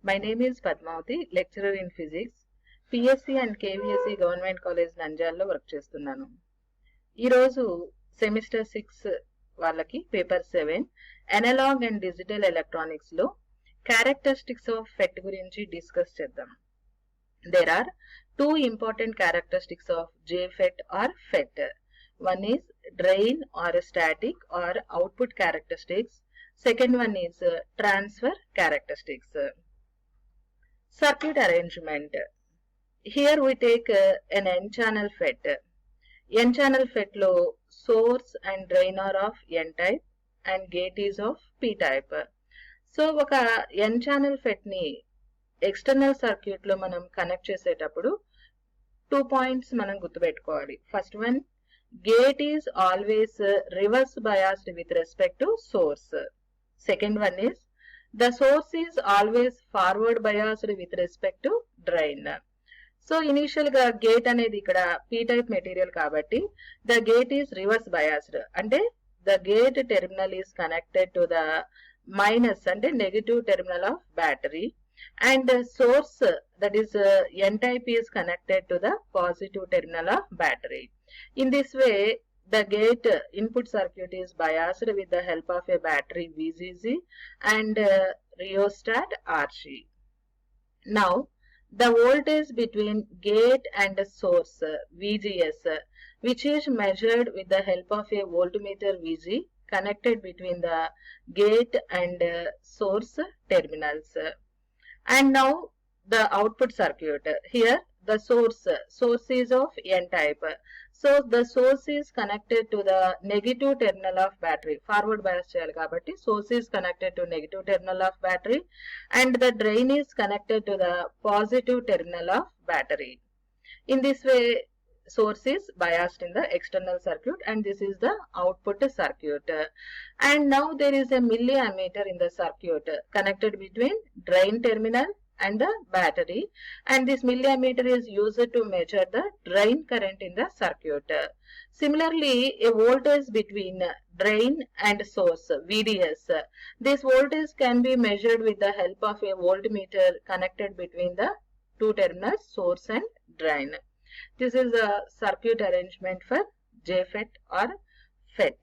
My name is Padmavati, lecturer in physics. PSC and KVSC government college నంద్యాలలో work చేస్తున్నాను. ఈరోజు semester 6 వాళ్ళకి paper 7 analog and digital electronics లో characteristics of FET గురించి discuss చేద్దాం. There are two important characteristics of JFET or FET. One is drain or static or output characteristics. Second one is transfer characteristics. Circuit arrangement. Here we take an N-channel FET. N-channel FET lo source and drain are of N-type and gate is of P-type. So oka N-channel FET ni external circuit లో మనం connect చేసేటప్పుడు 2 points మనం గుర్తుపెట్టుకోవాలి. First one, gate is always reverse biased with respect to source. Second one is the source is always forward biased with respect to drain. So initial గా gate అనేది ఇక్కడ P type material కాబట్టి the gate is reverse biased, అంటే the gate terminal is connected to the minus అంటే negative terminal of battery, and the source that is N-type is connected to the positive terminal of battery. In this way, the gate input circuit is biased with the help of a battery VCC and rheostat RC. Now, the voltage between gate and source VGS, which is measured with the help of a voltmeter VG connected between the gate and source terminals. And now the output circuit. Here the source is of N-type. So the source is connected to the negative terminal of battery. Forward bias cheyali kabatti source is connected to negative terminal of battery and the drain is connected to the positive terminal of battery. In this way, source is biased in the external circuit and this is the output circuit. And now there is a milliammeter in the circuit connected between drain terminal and the battery, and this milliammeter is used to measure the drain current in the circuit. Similarly, a voltage between drain and source VDS, this voltage can be measured with the help of a voltmeter connected between the two terminals source and drain. This is a circuit arrangement for JFET or FET.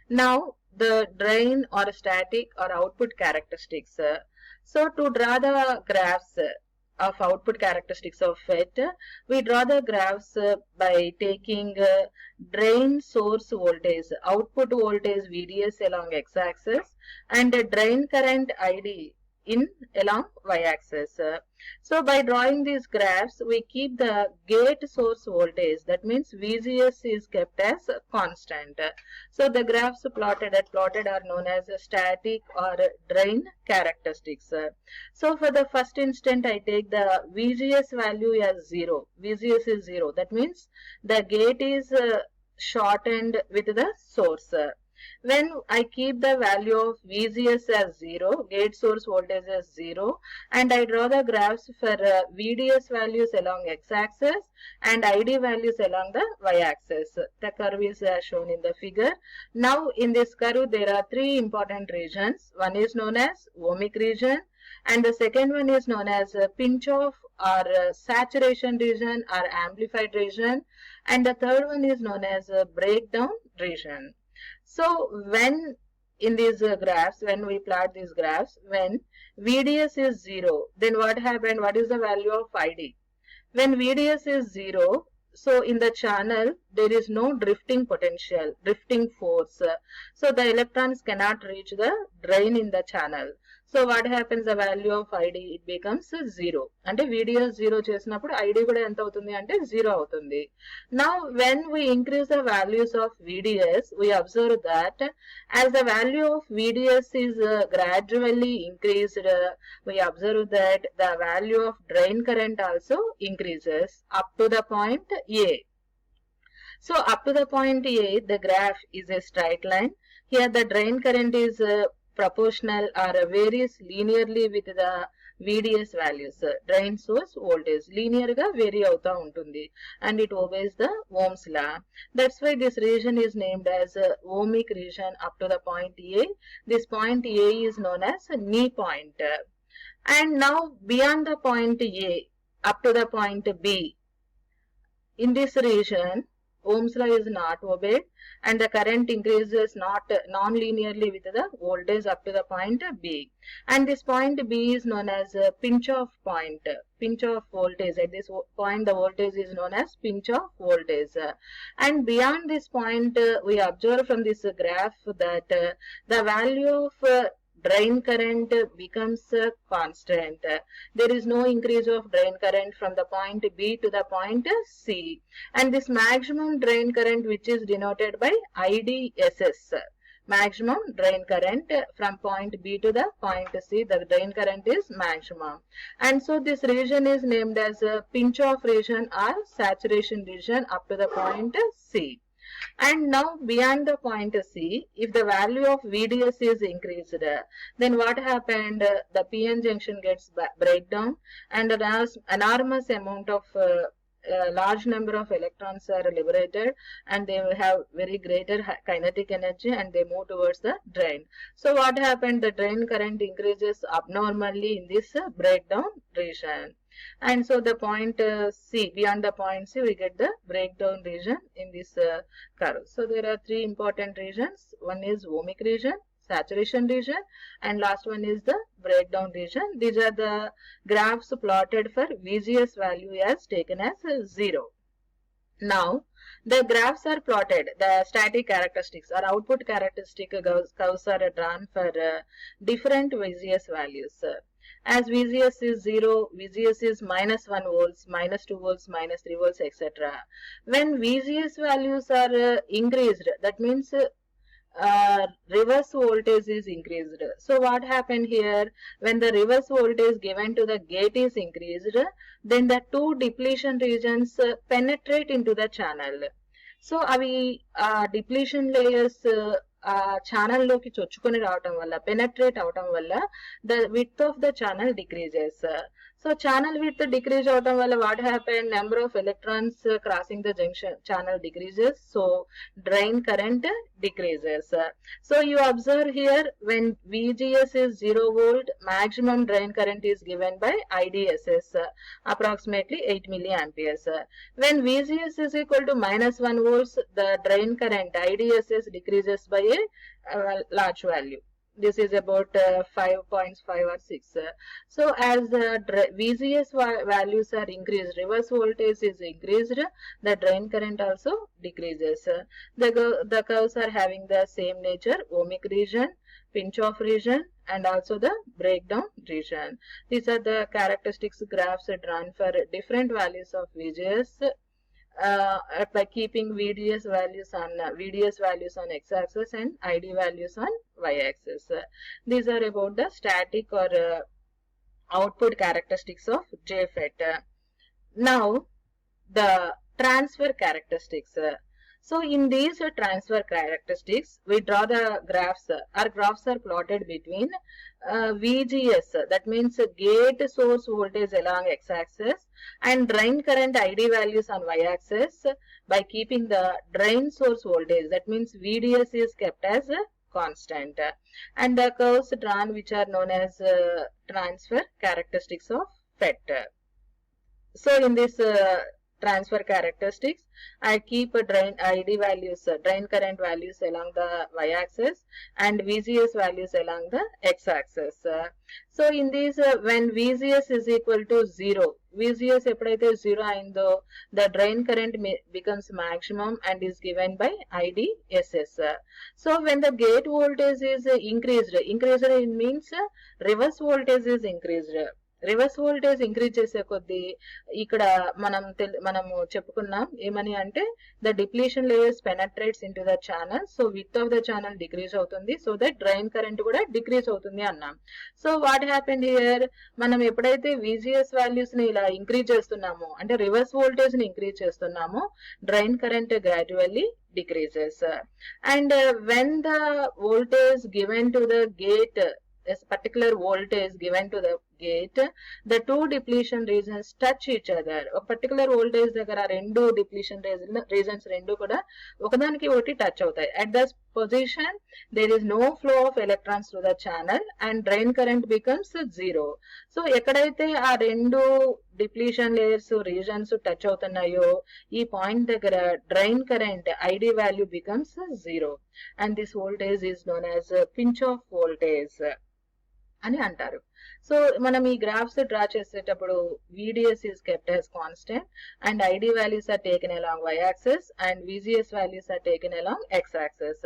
Now the drain or static or output characteristics. So to draw the graphs of output characteristics of FET, we draw the graphs by taking drain source voltage, output voltage VDS along x-axis and drain current ID in along y-axis. So by drawing these graphs, we keep the gate source voltage, that means VGS is kept as constant. So the graphs plotted are known as static or drain characteristics. So for the first instant, I take the VGS value as 0. VGS is 0. That means the gate is shortened with the source. When I keep the value of VGS as 0, gate source voltage as 0, and I draw the graphs for VDS values along x-axis and ID values along the y-axis. The curve is shown in the figure. Now in this curve there are three important regions. One is known as ohmic region and the second one is known as pinch off or saturation region or amplified region, and the third one is known as breakdown region. So when in these graphs, when we plot these graphs, when VDS is 0, then what happened? What is the value of ID? When VDS is 0, so in the channel there is no drifting potential, drifting force. So the electrons cannot reach the drain in the channel. So what happens? The value of ID, it becomes 0. అంటే VDS 0 చేసినప్పుడు ID కూడా ఎంత అవుతుంది అంటే 0 అవుతుంది. Now when we increase the values of VDS, we observe that as the value of VDS is gradually increased, we observe that the value of drain current also increases up to the point A. So up to the point A, the graph is a straight line. Here the drain current is proportional or varies linearly with the VDS values, drain source voltage, linear ga vary అవుతా ఉంటుంది, and it obeys the Ohm's law. That's why this region is named as ohmic region up to the point A. This point A is known as knee point. And now beyond the point A up to the point B, in this region Ohm's law is not obeyed and the current increases not non-linearly with the voltage up to the point B, and this point B is known as a pinch off point, pinch off voltage. At this point the voltage is known as pinch off voltage, and beyond this point we observe from this graph that the value of drain current becomes constant. There is no increase of drain current from the point B to the point C, and this maximum drain current, which is denoted by IDSS, maximum drain current from point B to the point C, the drain current is maximum, and so this region is named as a pinch off region or saturation region up to the point C. And now beyond the point C, if the value of VDS is increased, then what happened? The PN junction gets breakdown and an enormous amount of large number of electrons are liberated, and they will have very greater kinetic energy and they move towards the drain. So what happened? The drain current increases abnormally in this breakdown region. And so the point C, beyond the point C, we get the breakdown region in this curve. So there are three important regions. One is ohmic region, saturation region, and last one is the breakdown region. These are the graphs plotted for VGS value as taken as 0. Now the graphs are plotted, the static characteristics or output characteristic curves are drawn for different VGS values. As VGS is 0, VGS is minus 1 volts, minus 2 volts, minus 3 volts, etc. When VGS values are increased, that means reverse voltage is increased. So what happened here? When the reverse voltage given to the gate is increased, then the two depletion regions penetrate into the channel. So avi depletion layers channel లోకి చొచ్చుకొని రావటం వల్ల, penetrate అవటం వల్ల the width of the channel decreases. So channel width decrease avtam valla what happened? Number of electrons crossing the junction channel decreases, so drain current decreases. So you observe here, when VGS is 0 volt, maximum drain current is given by IDSS, approximately 8 milliamperes. When VGS is equal to minus 1 volts, the drain current IDSS decreases by a large value. This is about 5.5 or 6. So as the VGS values are increased, reverse voltage is increased, the drain current also decreases. The curves are having the same nature: ohmic region, pinch off region, and also the breakdown region. These are the characteristics graphs drawn for different values of VGS. By keeping VDS values on x-axis and ID values on y-axis. These are about the static or output characteristics of JFET. Now the transfer characteristics. So in these transfer characteristics, we draw the graphs. Our graphs are plotted between VGS, that means gate source voltage along x-axis, and drain current ID values on y-axis, by keeping the drain source voltage, that means VDS, is kept as constant, and the curves drawn which are known as transfer characteristics of FET. So in this transfer characteristics, I keep drain ID values, drain current values along the y-axis and VGS values along the x-axis. So in these, when VGS is equal to 0, VGS ఎప్పుడైతే 0 అయిందో, the drain current becomes maximum and is given by IDSS. So when the gate voltage is increased, it means reverse voltage is increased. Reverse voltage increase చేసే కొద్దీ ఇక్కడ మనము చెప్పుకున్నాం ఏమని అంటే, the depletion layers penetrates into the channel, so width of the channel decrease అవుతుంది, so that drain current కూడా decrease అవుతుంది అన్నాం. సో వాట్ హ్యాపెండ్ హియర్, మనం ఎప్పుడైతే VGS వాల్యూస్ ని ఇలా ఇంక్రీజ్ చేస్తున్నామో, అంటే రివర్స్ వోల్టేజ్ ని ఇంక్రీజ్ చేస్తున్నామో, drain current gradually decreases. And when the voltage given to the gate, a particular voltage given to the gate, the two depletion regions touch each other. ఒక particular voltage దగ్గర రెండు depletion reasons రెండు కూడా ఒకదానికి ఒకటి touch అవుతాయి. At this position there is no flow of electrons through the channel and drain current becomes zero. So ఎక్కడైతే ఆ రెండు డిప్లీషన్ లేయర్స్ రీజన్స్ టచ్ అవుతున్నాయో ఈ పాయింట్ దగ్గర drain current ID value becomes zero and this voltage is known as pinch of voltage అని అంటారు. So మనం ఈ గ్రాఫ్స్ డ్రా చేసేటప్పుడు VDS is kept as constant and ID values are taken along y-axis and VGS values are taken along x-axis.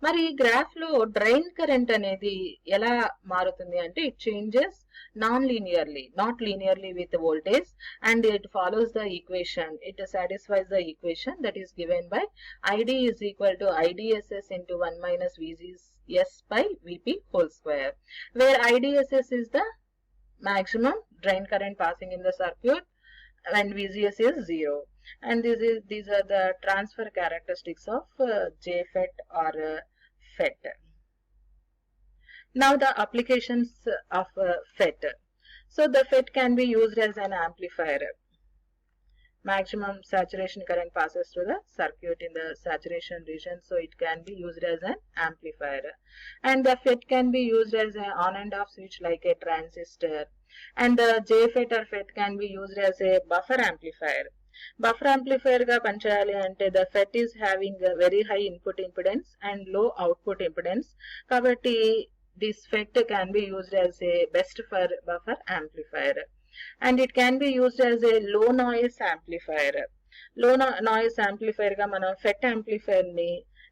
మరి ఈ graph లో drain current అనేది ఎలా మారుతుంది అంటే it changes non-linearly, not linearly with the voltage, and it follows the equation. It satisfies the equation that is given by ID is equal to IDSS into 1 minus VGS by VP whole square, where IDSS is the maximum drain current passing in the circuit and VGS is 0. And these are the transfer characteristics of JFET or FET. Now the applications of FET. So the FET can be used as an amplifier. Maximum saturation current passes through the circuit in the saturation region, so it can be used as an amplifier. And the FET can be used as an on and off switch like a transistor. And the JFET or FET can be used as a buffer amplifier. Buffer amplifier ga panchayali ante the FET is having a very high input impedance and low output impedance. Kabatti this FET can be used as a best for buffer amplifier. And it can be used as a low noise amplifier. Low noise amplifier ga mana FET amplifier ni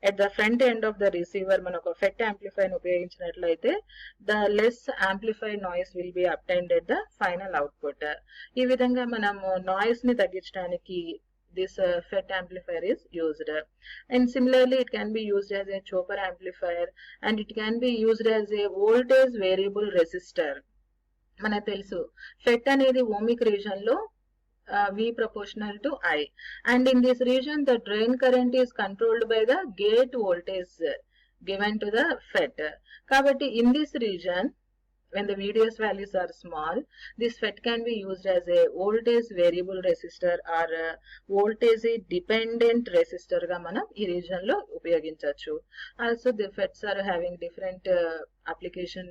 at the front end of the receiver manaku FET amplifier ఉపయోగించినట్లయితే the less amplified noise will be obtained at the final output. ఈ విధంగా మనము noise ని తగ్గించడానికి this FET amplifier is used. And similarly it can be used as a choper amplifier and it can be used as a voltage variable resistor. మనకు తెలుసు FET అనేది ohmic region లో V proportional to I, and in this region the drain current is controlled by the gate voltage given to the FET. Kabatti in this region when the VDS values are small, this FET can be used as a voltage variable resistor or voltage dependent resistor ga manam ee region lo upayoginchachu. Also the FETs are having different application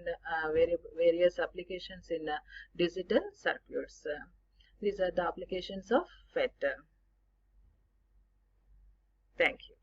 various applications in digital circuits. These are the applications of FET. Thank you.